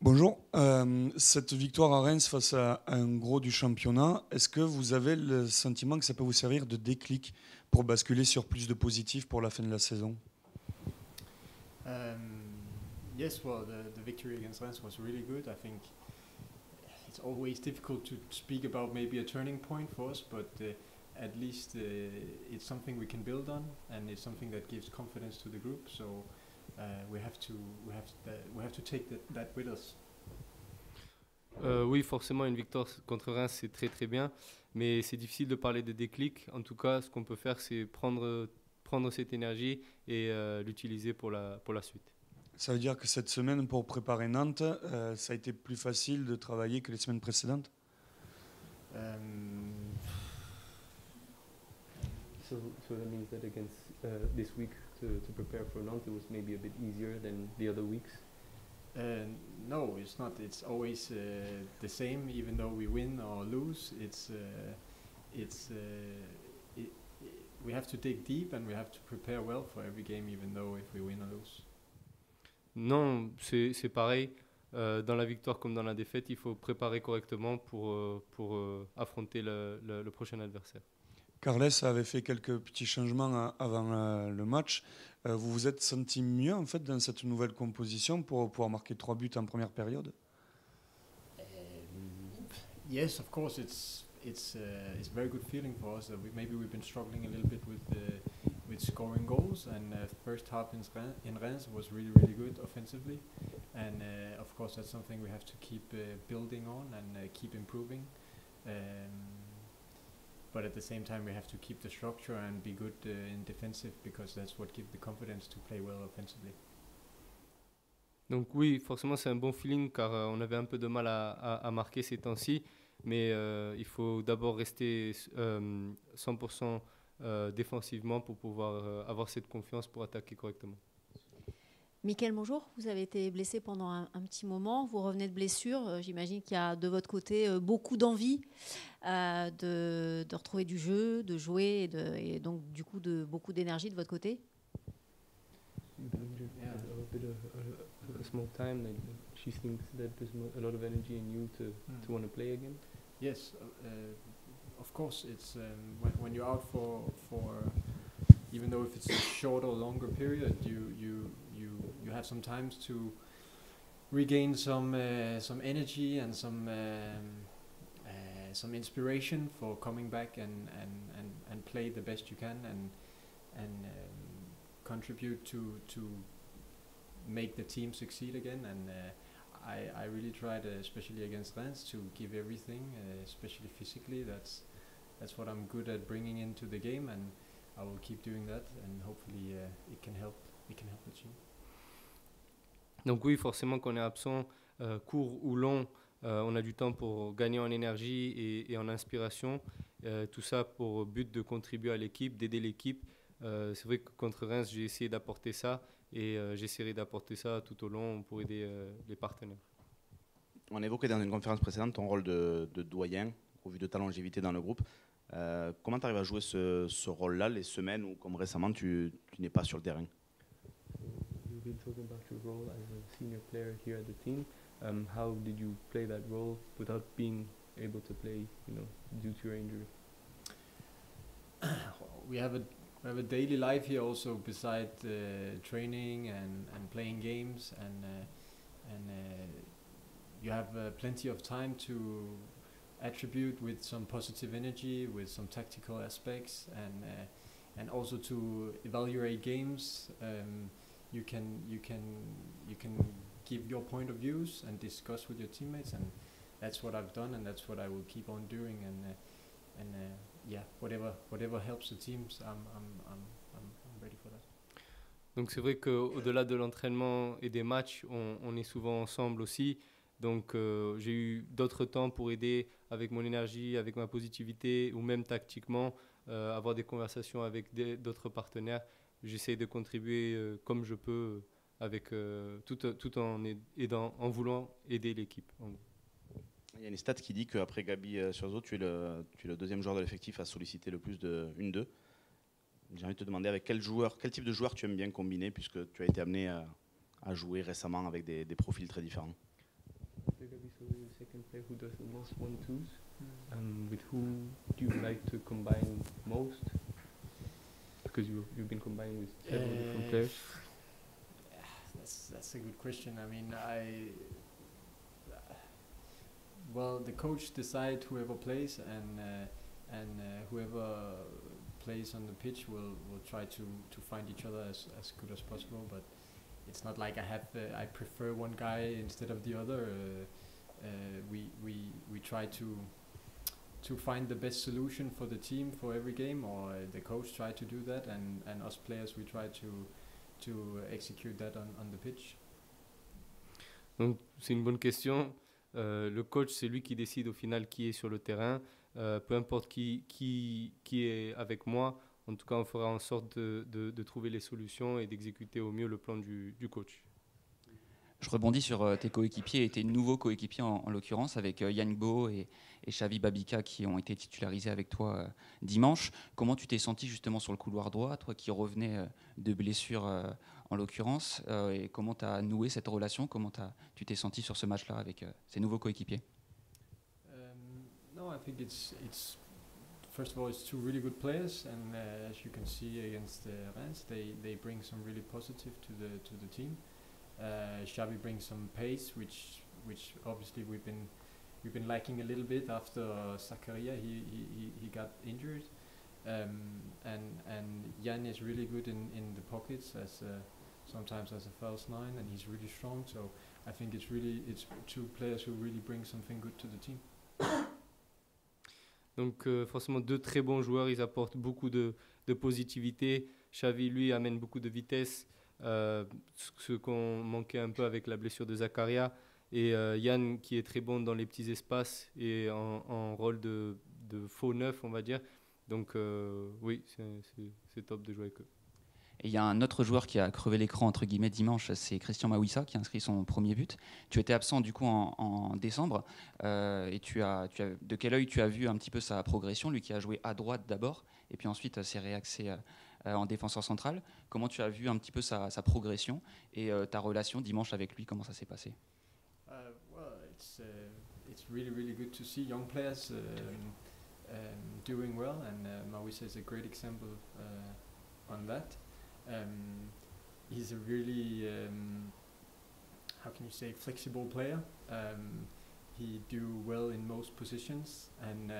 Bonjour. Cette victoire à Reims face à un gros du championnat, est-ce que vous avez le sentiment que ça peut vous servir de déclic pour basculer sur plus de positif pour la fin de la saison? Yes, well, the victory against Lens was really good. I think it's always difficult to speak about maybe a turning point for us, but at least it's something we can build on, and it's something that gives confidence to the group. So we have to take that with us. Oui, forcément, une victoire contre Reims, c'est très très bien, mais c'est difficile de parler de déclic. En tout cas, ce qu'on peut faire, c'est prendre cette énergie et l'utiliser pour la suite. Ça veut dire que cette semaine, pour préparer Nantes, ça a été plus facile de travailler que les semaines précédentes? Um, So that means that against this week to prepare for Nantes, it was maybe a bit easier than the other weeks. no, it's not. It's always the same, even though we win or lose. It's it, we have to dig deep and we have to prepare well for every game, even though if we win or lose. Non, c'est pareil. Dans la victoire comme dans la défaite, il faut préparer correctement pour affronter le prochain adversaire. Carles avait fait quelques petits changements avant le match. Vous vous êtes senti mieux en fait dans cette nouvelle composition pour pouvoir marquer 3 buts en première période? Yes, of course, it's a very good feeling for us that maybe we've been struggling a little bit with scoring goals, and first half in Rennes was really good offensively, and of course that's something we have to keep building on and keep improving. But at the same time, we have to keep the structure and be good in defensive because that's what gives the confidence to play well offensively. Donc oui, forcément c'est un bon feeling car on avait un peu de mal à marquer ces temps-ci, mais il faut d'abord rester 100% défensivement pour pouvoir avoir cette confiance pour attaquer correctement. Mickaël, bonjour. Vous avez été blessé pendant un petit moment. Vous revenez de blessure. J'imagine qu'il y a de votre côté beaucoup d'envie de retrouver du jeu, de jouer et donc du coup beaucoup d'énergie de votre côté. Yeah. A small time, like she thinks that there's a lot of energy in you to want to play again. Yes, of course. It's when you're out for even though if it's a short or longer period, you have some times to regain some energy and some inspiration for coming back and play the best you can and contribute to make the team succeed again. And I really tried, especially against Reims, to give everything, especially physically. That's what I'm good at bringing into the game, and I will keep doing that. And hopefully, it can help. It can help the team. Donc oui, forcément qu'on est absent, court ou long, on a du temps pour gagner en énergie et en inspiration. Tout ça pour but de contribuer à l'équipe, d'aider l'équipe. C'est vrai que contre Reims, j'ai essayé d'apporter ça et j'essaierai d'apporter ça tout au long pour aider les partenaires. On évoquait dans une conférence précédente ton rôle de doyen au vu de ta longévité dans le groupe. Comment tu arrives à jouer ce rôle-là les semaines où, comme récemment, tu n'es pas sur le terrain? You've been talking about your role as a senior player here at the team. How did you play that role without being able to play, due to your injury? We have a daily life here also beside training and playing games and you have plenty of time to attribute with some positive energy, with some tactical aspects, and also to evaluate games. You can give your point of views and discuss with your teammates, and that's what I've done, and that's what I will keep on doing. And yeah, whatever helps the teams, I'm ready for that. Donc c'est vrai qu'au-delà de l'entraînement et des matchs, on est souvent ensemble aussi. Donc j'ai eu d'autres temps pour aider avec mon énergie, avec ma positivité ou même tactiquement, avoir des conversations avec d'autres partenaires. J'essaie de contribuer comme je peux avec, tout en aidant, en voulant aider l'équipe. Il y a une stat qui dit qu'après Gabi Surzo, tu es le deuxième joueur de l'effectif à solliciter le plus de 1-2. J'ai envie de te demander avec quel type de joueur tu aimes bien combiner, puisque tu as été amené à jouer récemment avec des profils très différents. Gabi, so the second player who does the most 1-2s, with who do you like to combine most? Because you've been combining with several different players. That's a good question. I mean, well, the coach decides whoever plays, and whoever plays on the pitch will try to find each other as good as possible. But it's not like I prefer one guy instead of the other. We try to find the best solution for the team for every game, or the coach try to do that, and us players we try to execute that on the pitch. Donc c'est une bonne question. Le coach, c'est lui qui décide au final qui est sur le terrain. Peu importe qui est avec moi, en tout cas on fera en sorte de trouver les solutions et d'exécuter au mieux le plan du coach. Je rebondis sur tes coéquipiers et tes nouveaux coéquipiers en l'occurrence avec Yann Bo et Xavi Babika qui ont été titularisés avec toi dimanche. Comment tu t'es senti justement sur le couloir droit, toi qui revenais de blessure en l'occurrence, et comment tu as noué cette relation, comment tu t'es senti sur ce match-là avec ces nouveaux coéquipiers? No, I think it's first of all it's two really good players, and as you can see against Reims, they bring some really positive to the team. Xavi brings some pace, which obviously we've been lacking a little bit after Zakaria he got injured, and Jan is really good in the pockets as sometimes as a false nine, and he's really strong. So I think it's two players who really bring something good to the team. Donc forcément deux très bons joueurs, ils apportent beaucoup de positivité. Xavi lui amène beaucoup de vitesse, ce qu'on manquait un peu avec la blessure de Zakaria, et Yann qui est très bon dans les petits espaces et en rôle de faux neuf on va dire. Donc oui, c'est top de jouer avec eux. Et il y a un autre joueur qui a crevé l'écran entre guillemets dimanche, c'est Christian Mawissa qui a inscrit son premier but. Tu étais absent du coup en décembre, et de quel œil tu as vu un petit peu sa progression, lui qui a joué à droite d'abord et puis ensuite s'est réaxé en défenseur central. Comment tu as vu un petit peu sa progression et ta relation dimanche avec lui, comment ça s'est passé? Well, it's really good to see young players doing well, and Mawissa is a great example on that. He's a really, how can you say, flexible player. He do well in most positions, and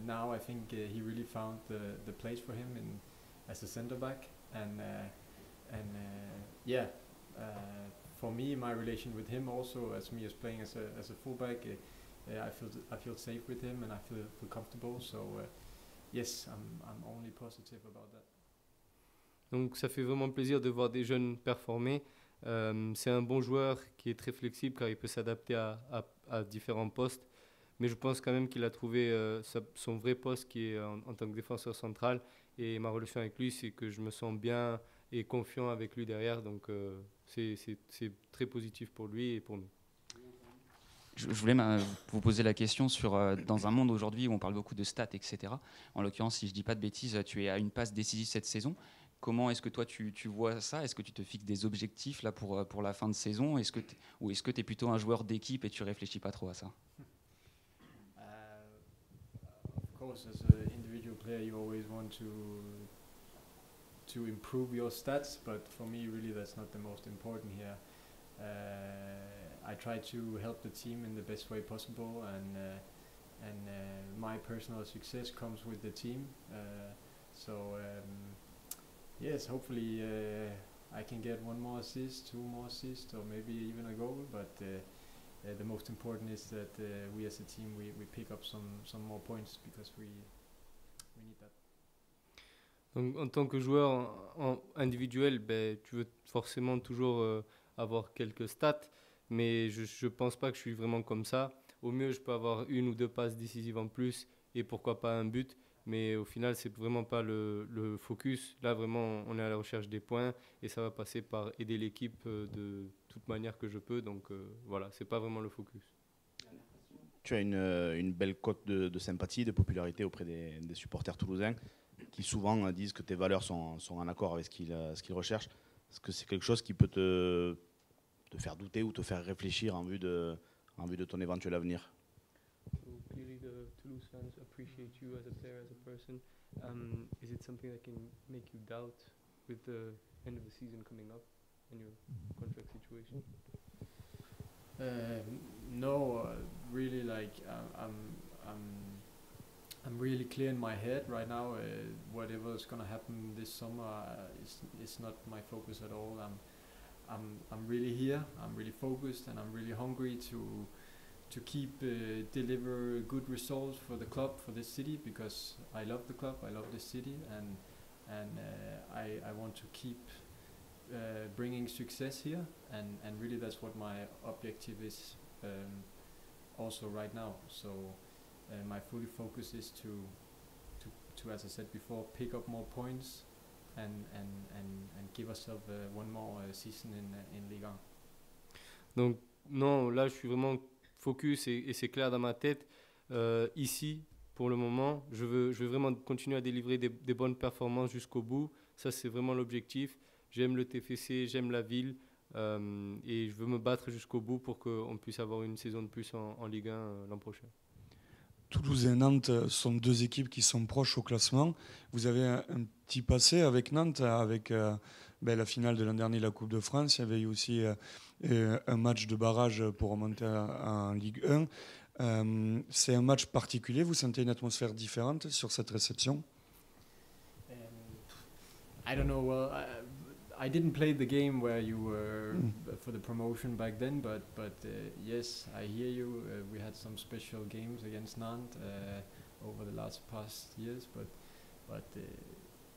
now I think he really found the place for him as a centre back. And for me, my relation with him also, as me as playing as a fullback, I feel safe with him and I feel comfortable. So yes, I'm only positive about that. Donc ça fait vraiment plaisir de voir des jeunes performer. C'est un bon joueur qui est très flexible car il peut s'adapter à différents postes. Mais je pense quand même qu'il a trouvé son vrai poste qui est en tant que défenseur central. Et ma relation avec lui, c'est que je me sens bien et confiant avec lui derrière. Donc c'est très positif pour lui et pour nous. Je voulais vous poser la question sur, dans un monde aujourd'hui où on parle beaucoup de stats, etc. En l'occurrence, si je ne dis pas de bêtises, tu es à une passe décisive cette saison. Comment est-ce que toi tu vois ça? Est-ce que tu te fixes des objectifs là pour la fin de saison? Ou est-ce que tu es plutôt un joueur d'équipe et tu réfléchis pas trop à ça? Of course, as an individual player, you always want to improve your stats, but for me, really, that's not the most important here. I try to help the team in the best way possible, and my personal success comes with the team. Yes, hopefully I can get one more assist, two more assists, or maybe even a goal. But the most important is that we as a team we pick up some more points because we need that. Donc, en tant que joueur individuel, tu veux forcément toujours avoir quelques stats, mais je ne pense pas que je suis vraiment comme ça. Au mieux, je peux avoir une ou deux passes décisives en plus et pourquoi pas un but. Mais au final, c'est vraiment pas le focus. Là, vraiment, on est à la recherche des points et ça va passer par aider l'équipe de toute manière que je peux. Donc voilà, c'est pas vraiment le focus. Tu as une belle cote de sympathie, de popularité auprès des supporters toulousains qui souvent disent que tes valeurs sont en accord avec ce qu'ils recherchent. Est-ce que c'est quelque chose qui peut te faire douter ou te faire réfléchir en vue de en vue de ton éventuel avenir? So clearly the Toulouse fans appreciate you as a player, as a person. Is it something that can make you doubt with the end of the season coming up and your contract situation? No, really. Like I'm really clear in my head right now. Whatever is gonna happen this summer is not my focus at all. I'm really here. I'm really focused, and I'm really hungry to keep deliver good results for the club, for this city, because I love the club. I love this city, and I want to keep bringing success here, and really that's what my objective is also right now. So my fully focus is to, as I said before, pick up more points and give ourselves one more season in Ligue 1. Donc non, là je suis vraiment focus et c'est clair dans ma tête. Ici, pour le moment, je veux vraiment continuer à délivrer des bonnes performances jusqu'au bout. Ça c'est vraiment l'objectif. J'aime le TFC, j'aime la ville et je veux me battre jusqu'au bout pour qu'on puisse avoir une saison de plus en Ligue 1 l'an prochain. Toulouse et Nantes sont deux équipes qui sont proches au classement. Vous avez un petit passé avec Nantes, avec la finale de l'an dernier, la Coupe de France. Il y avait eu aussi un match de barrage pour remonter en Ligue 1. C'est un match particulier. Vous sentez une atmosphère différente sur cette réception? I don't know. Well, I didn't play the game where you were for the promotion back then, but yes, I hear you. We had some special games against Nantes over the past years, but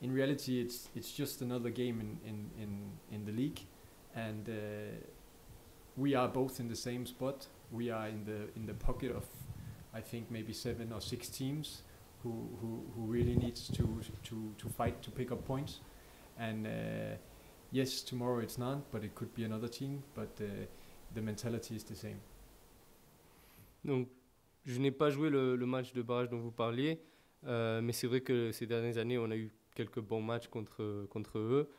in reality, it's just another game in the league, and we are both in the same spot. We are in the pocket of, I think, maybe 7 or 6 teams who really needs to fight to pick up points, and. Yes, tomorrow it's Nantes, but it could be another team, but the mentality is the same. Donc, je n'ai pas joué le match de barrage dont vous parliez, mais c'est vrai que ces dernières années, on a eu quelques bons matchs contre eux,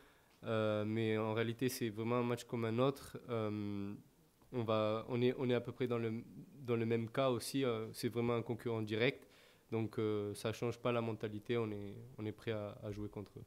mais en réalité, c'est vraiment un match comme un autre. On est à peu près dans le même cas aussi, c'est vraiment un concurrent direct, donc ça ne change pas la mentalité, on est prêt à jouer contre eux.